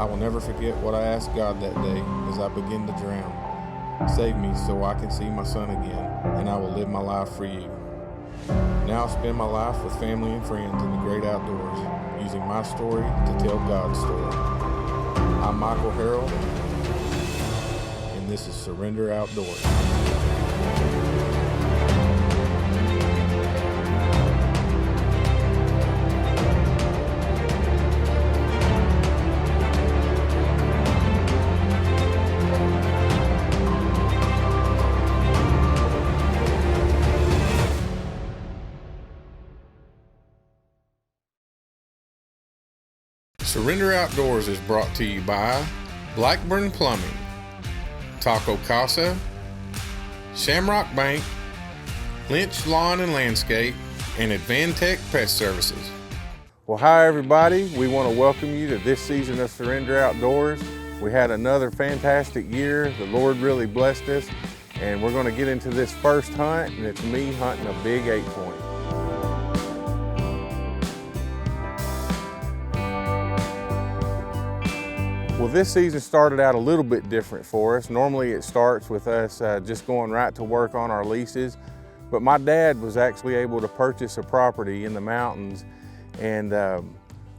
I will never forget what I asked God that day as I began to drown. Save me so I can see my son again, and I will live my life for you. Now I spend my life with family and friends in the great outdoors, using my story to tell God's story. I'm Michael Harrell, and this is Surrender Outdoors. Surrender Outdoors is brought to you by Blackburn Plumbing, Taco Casa, Shamrock Bank, Lynch Lawn and Landscape, and Advantech Pest Services. Well, hi everybody. We want to welcome you to this season of Surrender Outdoors. We had another fantastic year. The Lord really blessed us, and we're going to get into this first hunt, and it's me hunting a big 8-point. Well, this season started out a little bit different for us. Normally it starts with us just going right to work on our leases, but my dad was actually able to purchase a property in the mountains, and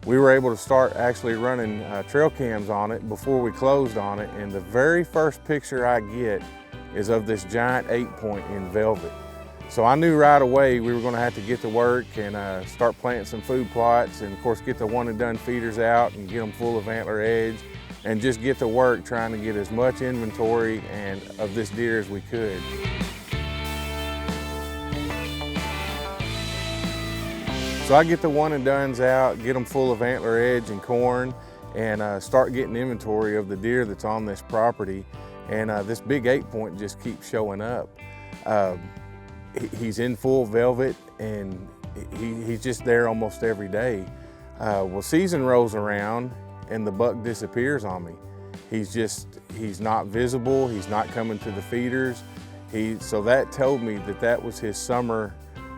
we were able to start actually running trail cams on it before we closed on it, and the very first picture I get is of this giant 8-point in velvet. So I knew right away we were going to have to get to work and start planting some food plots, and of course get the one and done feeders out and get them full of antler edge, and just get to work trying to get as much inventory and of this deer as we could. So I get the one and dones out, get them full of antler edge and corn, and start getting inventory of the deer that's on this property. And this big 8-point just keeps showing up. He's in full velvet, and he's just there almost every day. Well, season rolls around and the buck disappears on me. He's not visible, he's not coming to the feeders. So that told me that was his summer,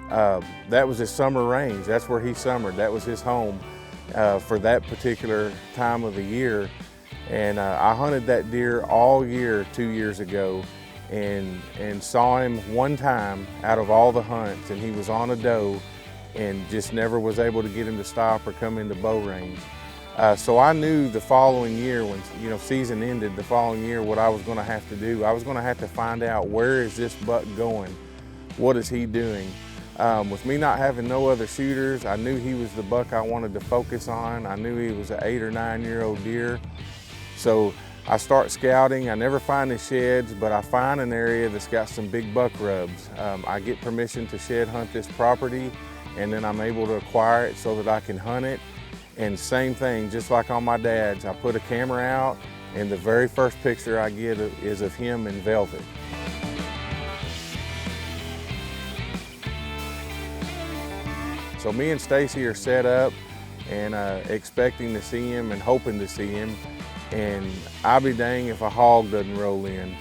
range. That's where he summered, that was his home for that particular time of the year. And I hunted that deer all year 2 years ago, and saw him one time out of all the hunts, and he was on a doe and just never was able to get him to stop or come into bow range. So I knew the following year, when season ended, the following year, what I was going to have to do. I was going to have to find out, where is this buck going? What is he doing? With me not having no other shooters, I knew he was the buck I wanted to focus on. I knew he was an 8 or 9 year old deer. So I start scouting. I never find his sheds, but I find an area that's got some big buck rubs. I get permission to shed hunt this property, and then I'm able to acquire it so that I can hunt it. And same thing, just like on my dad's, I put a camera out, and the very first picture I get is of him in velvet. So me and Stacy are set up and expecting to see him and hoping to see him, and I'll be dang if a hog doesn't roll in.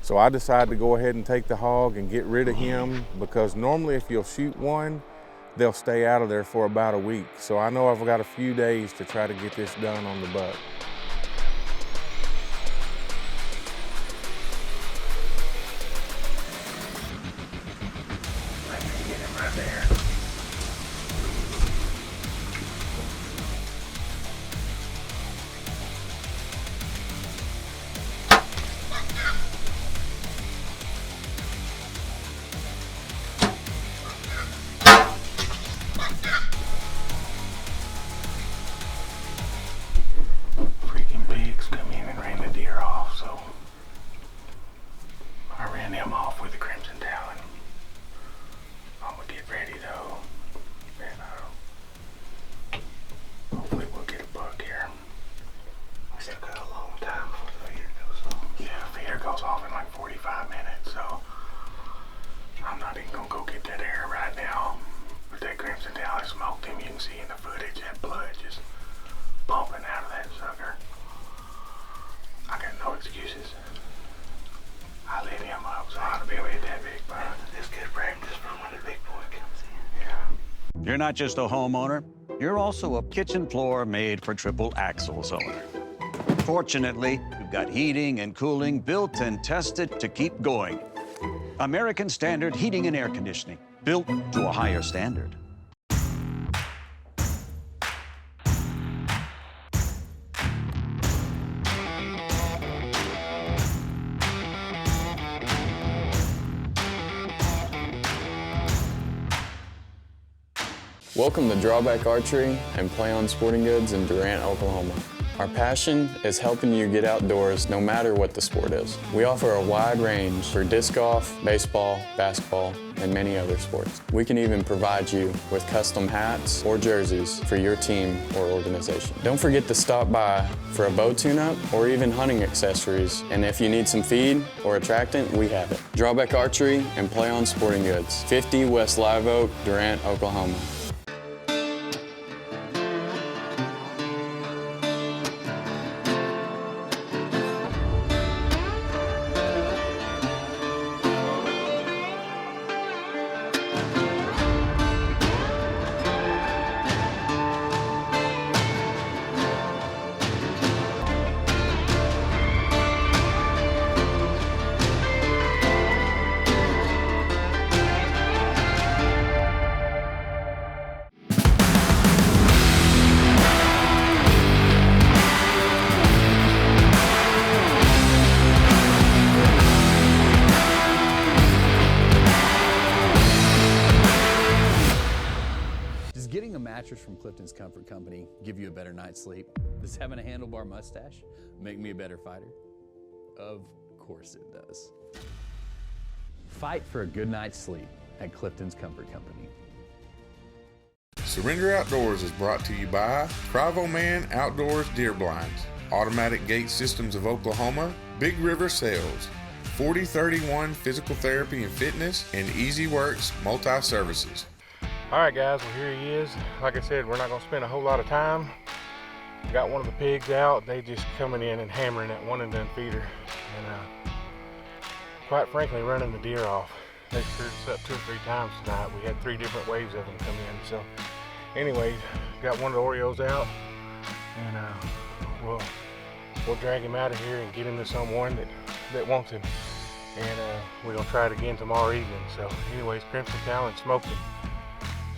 So I decided to go ahead and take the hog and get rid of him, because normally if you'll shoot one, they'll stay out of there for about a week. So I know I've got a few days to try to get this done on the buck. Get him right there. You're not just a homeowner, you're also a kitchen floor made for triple axles owner. Fortunately, you've got heating and cooling built and tested to keep going. American Standard Heating and Air Conditioning, built to a higher standard. Welcome to Drawback Archery and Play On Sporting Goods in Durant, Oklahoma. Our passion is helping you get outdoors no matter what the sport is. We offer a wide range for disc golf, baseball, basketball, and many other sports. We can even provide you with custom hats or jerseys for your team or organization. Don't forget to stop by for a bow tune-up or even hunting accessories. And if you need some feed or attractant, we have it. Drawback Archery and Play On Sporting Goods, 50 West Live Oak, Durant, Oklahoma. Getting a mattress from Clifton's Comfort Company give you a better night's sleep? Does having a handlebar mustache make me a better fighter? Of course it does. Fight for a good night's sleep at Clifton's Comfort Company. Surrender Outdoors is brought to you by Cravo Man Outdoors Deer Blinds, Automatic Gate Systems of Oklahoma, Big River Sales, 4031 Physical Therapy and Fitness, and Easy Works Multi-Services. All right, guys, well, here he is. Like I said, we're not gonna spend a whole lot of time. Got one of the pigs out. They just coming in and hammering that one and done feeder. And quite frankly, running the deer off. They screwed us up 2 or 3 times tonight. We had 3 different waves of them come in. So anyways, got one of the Oreos out, and we'll drag him out of here and get him to someone that wants him. And we're gonna try it again tomorrow evening. So anyways, Crimson Talon smoked him.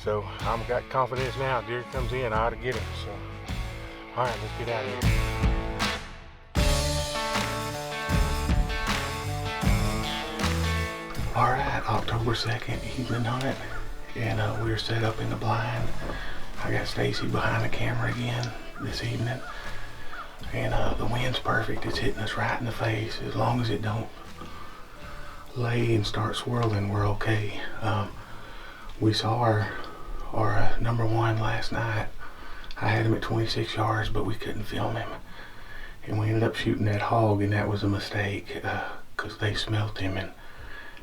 So I've got confidence now. Deer comes in, I ought to get him. So, all right, let's get out of here. All right, October 2nd, evening hunt, and we're set up in the blind. I got Stacy behind the camera again this evening, and the wind's perfect. It's hitting us right in the face. As long as it don't lay and start swirling, we're okay. We saw our number one last night. I had him at 26 yards, but we couldn't film him. And we ended up shooting that hog, and that was a mistake because they smelt him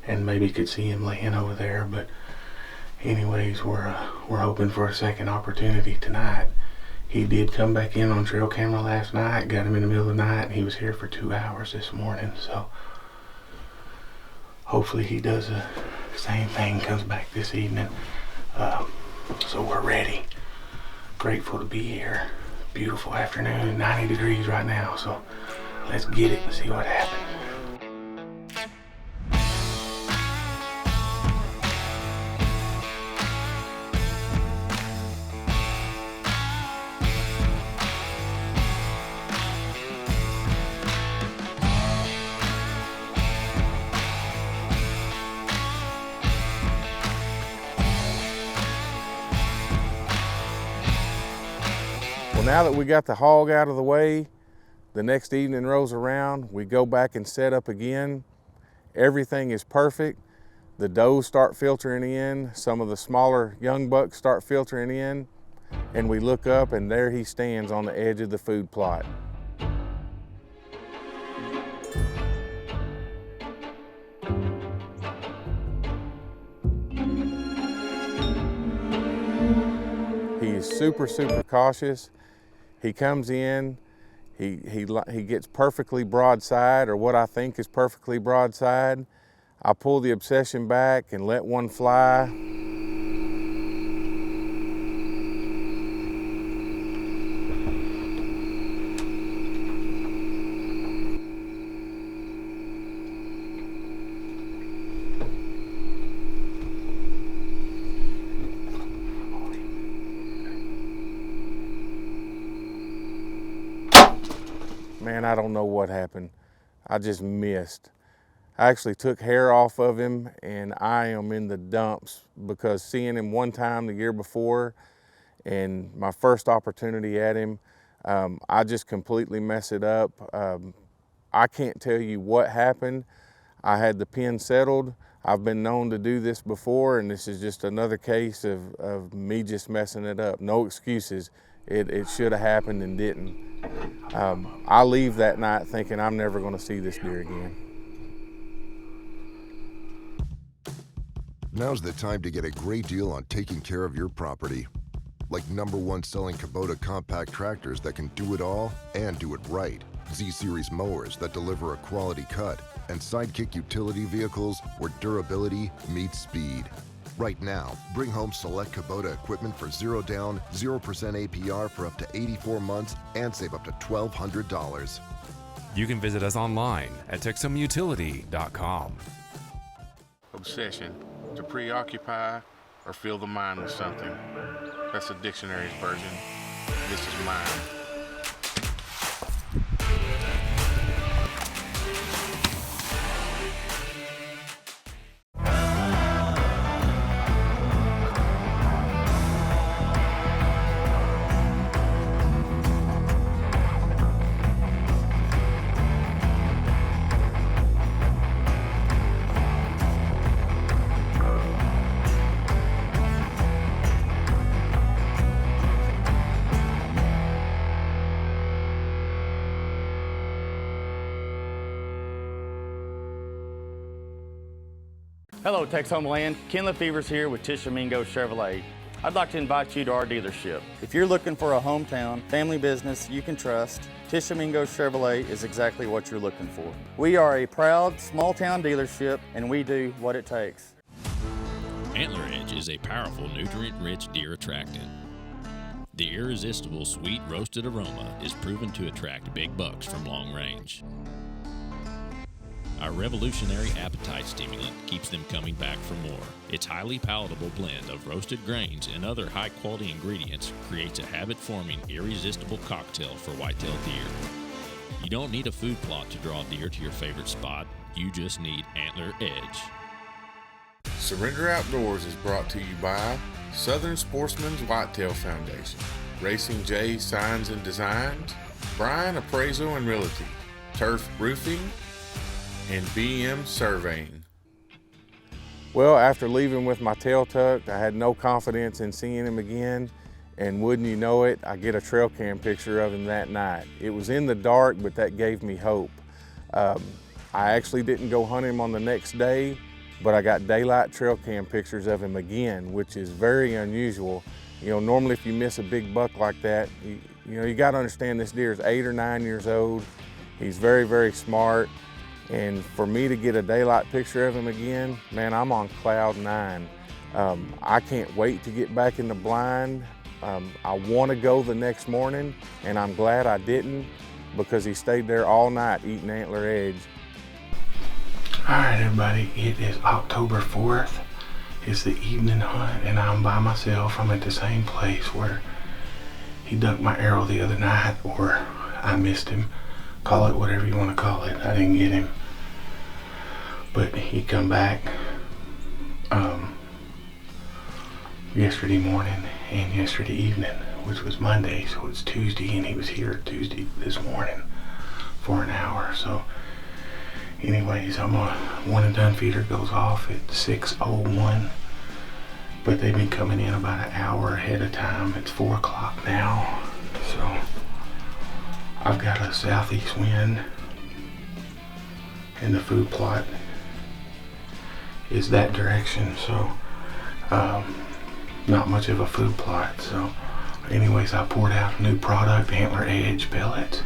and maybe could see him laying over there. But anyways, we're hoping for a second opportunity tonight. He did come back in on trail camera last night, got him in the middle of the night, and he was here for 2 hours this morning. So hopefully he does the same thing, comes back this evening. So we're ready. Grateful to be here. Beautiful afternoon, 90 degrees right now. So let's get it and see what happens. Well, now that we got the hog out of the way, the next evening rolls around, we go back and set up again. Everything is perfect. The does start filtering in, some of the smaller young bucks start filtering in, and we look up and there he stands on the edge of the food plot. He is super cautious. He comes in, he gets perfectly broadside, or what I think is perfectly broadside. I pull the obsession back and let one fly. man, I don't know what happened. I just missed. I actually took hair off of him, and I am in the dumps because seeing him one time the year before and my first opportunity at him, I just completely mess it up. I can't tell you what happened. I had the pin settled. I've been known to do this before, and this is just another case of me just messing it up. No excuses. It should have happened and didn't. I leave that night thinking I'm never going to see this deer again. Now's the time to get a great deal on taking care of your property. Like #1 selling Kubota compact tractors that can do it all and do it right. Z-Series mowers that deliver a quality cut, and Sidekick utility vehicles where durability meets speed. Right now, bring home select Kubota equipment for 0 down, 0% APR for up to 84 months and save up to $1,200. You can visit us online at TexumUtility.com. Obsession, to preoccupy or fill the mind with something. That's the dictionary's version. This is mine. Hello, Tex Homeland. Ken Lefevre's here with Tishomingo Chevrolet. I'd like to invite you to our dealership. If you're looking for a hometown family business you can trust, Tishomingo Chevrolet is exactly what you're looking for. We are a proud small town dealership, and we do what it takes. Antler Edge is a powerful nutrient-rich deer attractant. The irresistible sweet roasted aroma is proven to attract big bucks from long range. Our revolutionary appetite stimulant keeps them coming back for more. Its highly palatable blend of roasted grains and other high-quality ingredients creates a habit-forming, irresistible cocktail for white-tailed deer. You don't need a food plot to draw deer to your favorite spot. You just need Antler Edge. Surrender Outdoors is brought to you by Southern Sportsman's Whitetail Foundation, Racing J Signs and Designs, Bryan Appraisal and Realty, Turf Roofing, and BM Surveying. Well, after leaving with my tail tucked, I had no confidence in seeing him again, and wouldn't you know it, I get a trail cam picture of him that night. It was in the dark, but that gave me hope. I actually didn't go hunt him on the next day, but I got daylight trail cam pictures of him again, which is very unusual. You know, normally if you miss a big buck like that, you got to understand this deer is 8 or 9 years old. He's very, very smart. And for me to get a daylight picture of him again, man, I'm on cloud 9. I can't wait to get back in the blind. I want to go the next morning, and I'm glad I didn't because he stayed there all night eating Antler Edge. All right, everybody, it is October 4th. It's the evening hunt, and I'm by myself. I'm at the same place where he ducked my arrow the other night, or I missed him. Call it whatever you want to call it. I didn't get him. But he come back yesterday morning and yesterday evening, which was Monday, so it's Tuesday, and he was here Tuesday this morning for an hour. So anyways, I'm a one and done feeder goes off at 6:01, but they've been coming in about an hour ahead of time. It's 4 o'clock now, so I've got a southeast wind, and the food plot is that direction, so not much of a food plot. So anyways, I poured out a new product, Antler Edge pellets,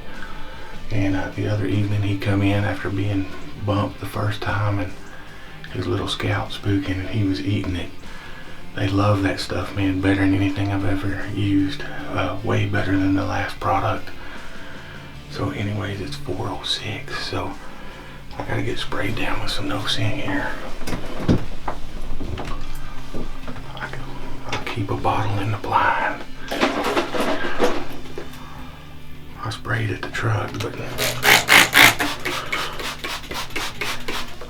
and the other evening he come in after being bumped the first time and his little scalp spooking, and he was eating it. They love that stuff, man, better than anything I've ever used, way better than the last product. So anyways, it's 4:06, so I gotta get sprayed down with some no-sin here. I'll keep a bottle in the blind. I sprayed at the truck, but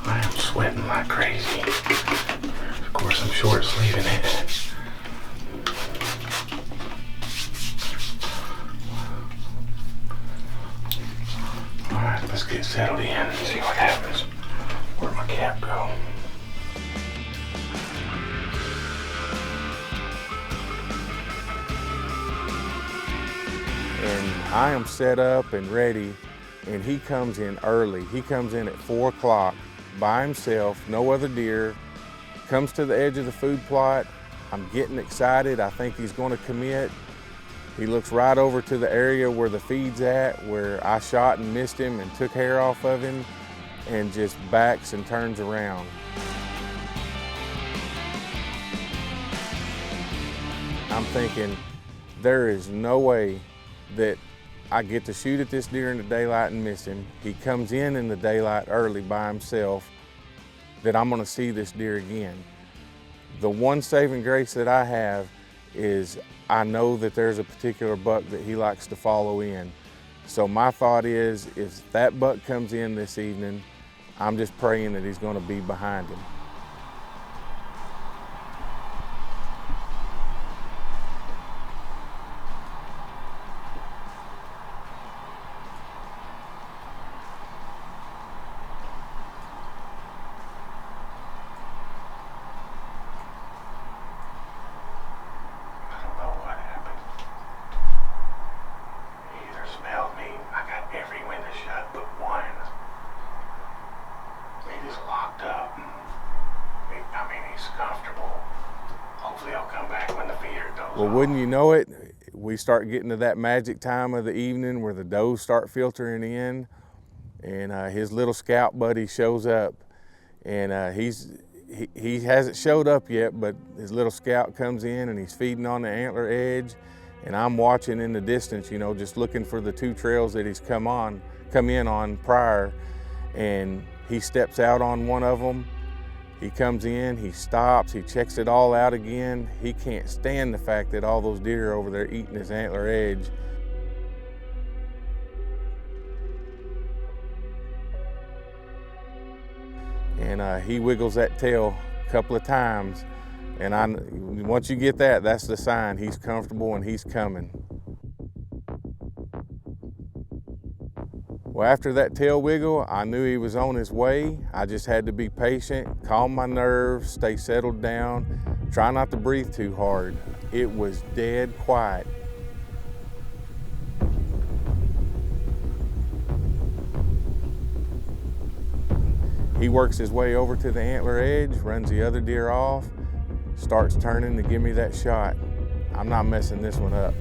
I am sweating like crazy. Of course, I'm short sleeving it. Alright, let's get settled in and see what happens. Where'd my cap go? And I am set up and ready, and he comes in early. He comes in at 4 o'clock by himself, no other deer, comes to the edge of the food plot. I'm getting excited. I think he's going to commit. He looks right over to the area where the feed's at, where I shot and missed him and took hair off of him, and just backs and turns around. I'm thinking, there is no way that I get to shoot at this deer in the daylight and miss him. He comes in the daylight early by himself, that I'm gonna see this deer again. The one saving grace that I have is I know that there's a particular buck that he likes to follow in. So my thought is, if that buck comes in this evening, I'm just praying that he's gonna be behind him. Well, wouldn't you know it, we start getting to that magic time of the evening where the does start filtering in, and his little scout buddy shows up, and he hasn't showed up yet, but his little scout comes in and he's feeding on the antler edge, and I'm watching in the distance, you know, just looking for the 2 trails that he's come in on prior, and he steps out on one of them. He comes in, he stops, he checks it all out again. He can't stand the fact that all those deer are over there eating his antler edge. And he wiggles that tail a couple of times. And once you get that, that's the sign he's comfortable and he's coming. Well, after that tail wiggle, I knew he was on his way. I just had to be patient, calm my nerves, stay settled down, try not to breathe too hard. It was dead quiet. He works his way over to the antler edge, runs the other deer off, starts turning to give me that shot. I'm not messing this one up.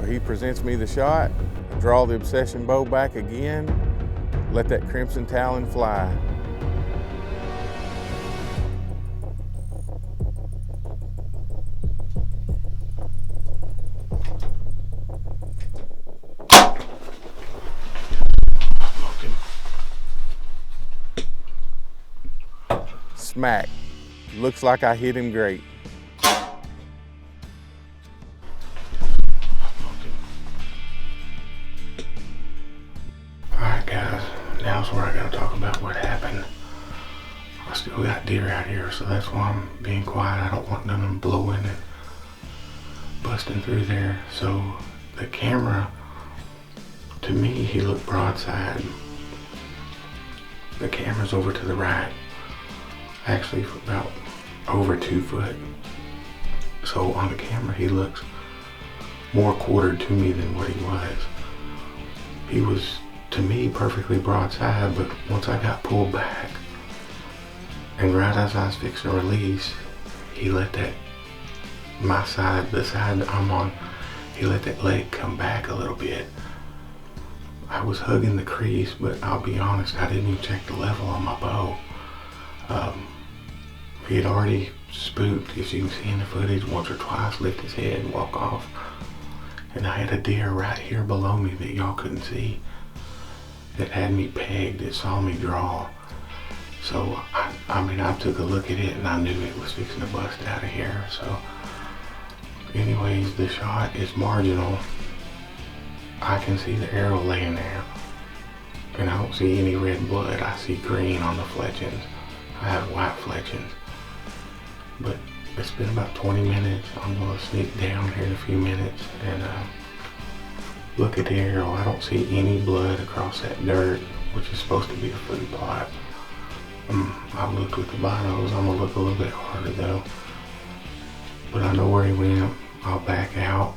He presents me the shot, I draw the obsession bow back again, let that crimson talon fly. Smack. Looks like I hit him great. Now's where I gotta talk about what happened. I still got deer out here, so that's why I'm being quiet. I don't want none of them blowing and busting through there. So the camera, to me, he looked broadside. The camera's over to the right, actually for about over 2 foot. So on the camera, he looks more quartered to me than what he was. He was, to me, perfectly broadside, but once I got pulled back, and right as I was fixing to release, he let that, my side, the side I'm on, he let that leg come back a little bit. I was hugging the crease, but I'll be honest, I didn't even check the level on my bow. He had already spooked, as you can see in the footage, once or twice, lift his head and walk off. And I had a deer right here below me that y'all couldn't see that had me pegged. It saw me draw. So, I took a look at it and I knew it was fixing to bust out of here. So, anyways, the shot is marginal. I can see the arrow laying there. And I don't see any red blood. I see green on the fletchings. I have white fletchings. But it's been about 20 minutes. I'm gonna sneak down here in a few minutes and look at the arrow. I don't see any blood across that dirt, which is supposed to be a food plot. I've looked with the binos. I'm gonna look a little bit harder though. But I know where he went. I'll back out.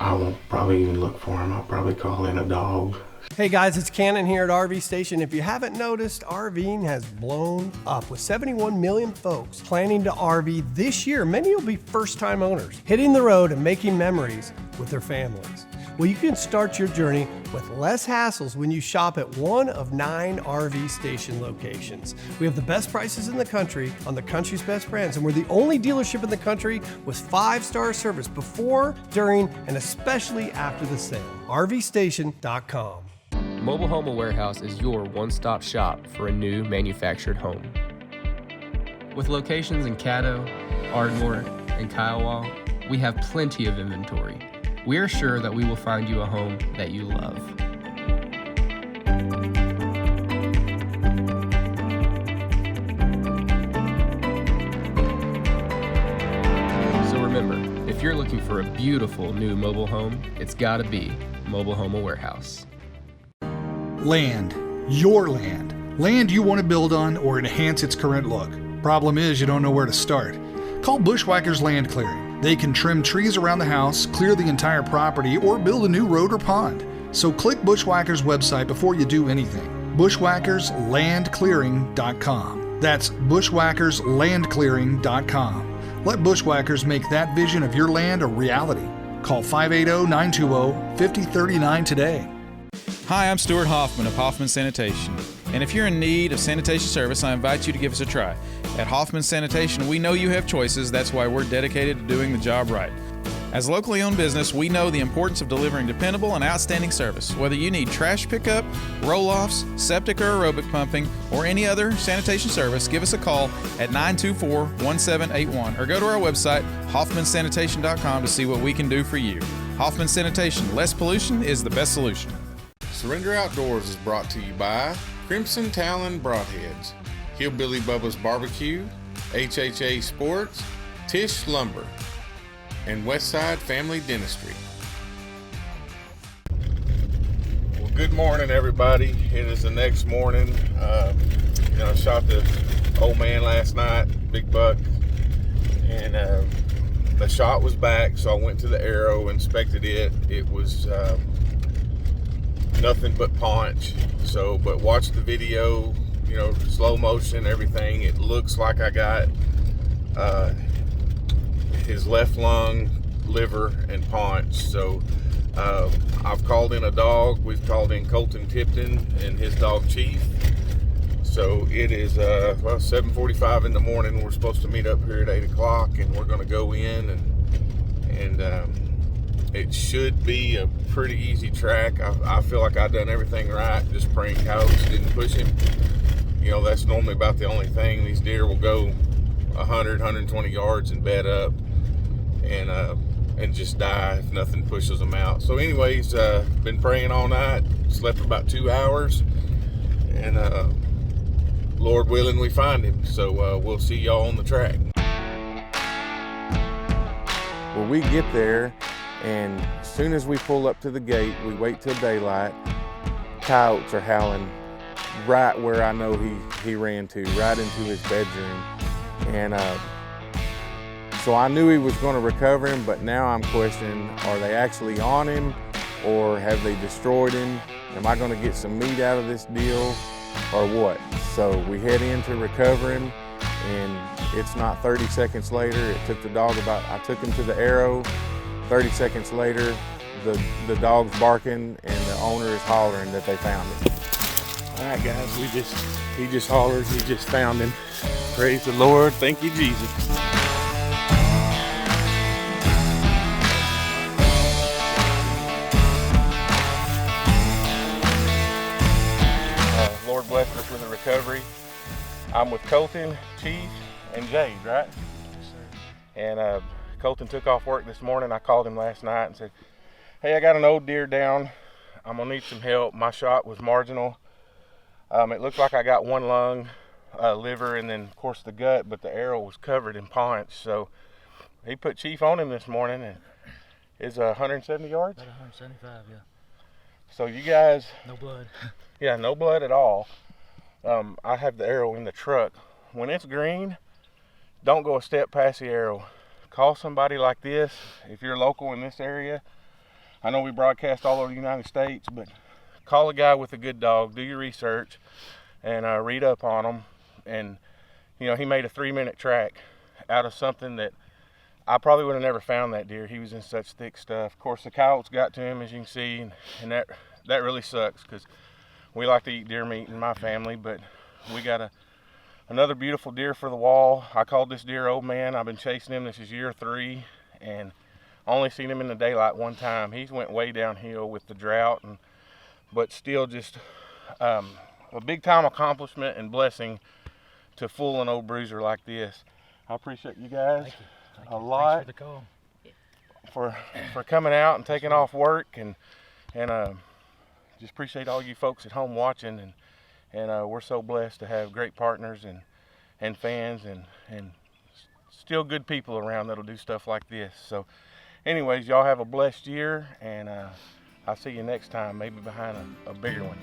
I won't probably even look for him. I'll probably call in a dog. Hey guys, it's Cannon here at RV Station. If you haven't noticed, RVing has blown up with 71 million folks planning to RV this year. Many will be first-time owners, hitting the road and making memories with their families. Well, you can start your journey with less hassles when you shop at one of 9 RV Station locations. We have the best prices in the country on the country's best brands, and we're the only dealership in the country with 5-star service before, during, and especially after the sale. RVStation.com. Mobile Home Warehouse is your one-stop shop for a new manufactured home. With locations in Caddo, Ardmore, and Kiowa, we have plenty of inventory. We are sure that we will find you a home that you love. So remember, if you're looking for a beautiful new mobile home, it's gotta be Mobile Home Warehouse. Land. Your land. Land you want to build on or enhance its current look. Problem is, you don't know where to start. Call Bushwhackers Land Clearing. They can trim trees around the house, clear the entire property, or build a new road or pond. So click Bushwhackers' website before you do anything. Bushwhackerslandclearing.com. That's Bushwhackerslandclearing.com. Let Bushwhackers make that vision of your land a reality. Call 580-920-5039 today. Hi, I'm Stuart Hoffman of Hoffman Sanitation. And if you're in need of sanitation service, I invite you to give us a try. At Hoffman Sanitation, we know you have choices. That's why we're dedicated to doing the job right. As a locally owned business, we know the importance of delivering dependable and outstanding service. Whether you need trash pickup, roll-offs, septic or aerobic pumping, or any other sanitation service, give us a call at 924-1781 or go to our website, hoffmansanitation.com, to see what we can do for you. Hoffman Sanitation, less pollution is the best solution. Surrender Outdoors is brought to you by Crimson Talon Broadheads, Hillbilly Bubba's Barbecue, HHA Sports, Tish Lumber, and Westside Family Dentistry. Well, good morning, everybody. It is the next morning. I shot the old man last night, big buck, and the shot was back, so I went to the arrow, inspected it. It was nothing but paunch. So, but watch the video, slow motion, everything. It looks like I got his left lung, liver, and paunch. So I've called in a dog. We've called in Colton Tipton and his dog Chief. So it is 7:45 in the morning. We're supposed to meet up here at 8 o'clock, and we're going to go in and it should be a pretty easy track. I feel like I've done everything right, just praying coyotes didn't push him. That's normally about the only thing. These deer will go 100, 120 yards and bed up and just die if nothing pushes them out. So anyways, been praying all night, slept about 2 hours, and Lord willing, we find him. So we'll see y'all on the track. Well, we get there, and as soon as we pull up to the gate, we wait till daylight. Coyotes are howling right where I know he ran to, right into his bedroom. And so I knew he was going to recover him, but now I'm questioning, are they actually on him, or have they destroyed him? Am I going to get some meat out of this deal, or what? So we head in to recover him, and it's not 30 seconds later. It took the dog I took him to the arrow. 30 seconds later, the dog's barking and the owner is hollering that they found him. All right, guys, he just hollered, he just found him. Praise the Lord, thank you, Jesus. Lord blessed us with a recovery. I'm with Colton, Chief, and Jade, right? Yes, sir. And Colton took off work this morning. I called him last night and said, hey, I got an old deer down. I'm gonna need some help. My shot was marginal. It looked like I got one lung, liver, and then of course the gut, but the arrow was covered in paunch. So he put Chief on him this morning, and it's 170 yards? About 175, yeah. So you guys... No blood. Yeah, no blood at all. I have the arrow in the truck. When it's green, don't go a step past the arrow. Call somebody like this if you're local in this area. I know we broadcast all over the United States, but call a guy with a good dog, do your research, and read up on them. And, you know, he made a 3-minute track out of something that I probably would have never found that deer. He was in such thick stuff. Of course, the coyotes got to him, as you can see, and that really sucks because we like to eat deer meat in my family, but we got another beautiful deer for the wall. I called this deer Old Man. I've been chasing him. This is year 3, and only seen him in the daylight one time. He's went way downhill with the drought, but still just a big time accomplishment and blessing to fool an old bruiser like this. I appreciate you guys. Thank you. A lot. Thanks for the call. For coming out and taking off work, and just appreciate all you folks at home watching, and we're so blessed to have great partners and fans and still good people around that'll do stuff like this. So anyways, y'all have a blessed year, and I'll see you next time, maybe behind a bigger one.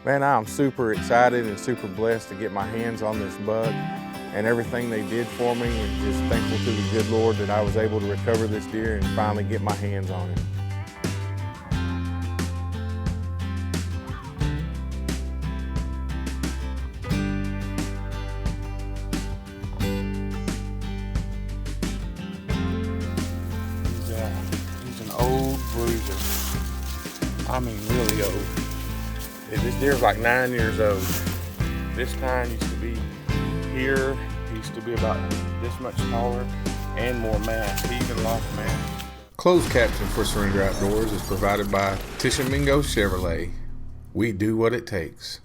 Man, I'm super excited and super blessed to get my hands on this buck and everything they did for me, and just thankful to the good Lord that I was able to recover this deer and finally get my hands on him. He's an old bruiser. I mean, really old. This deer's like 9 years old. This kind used to be here. He used to be about this much taller and more mass. He even lost mass. Closed caption for Surrender Outdoors is provided by Tishomingo Chevrolet. We do what it takes.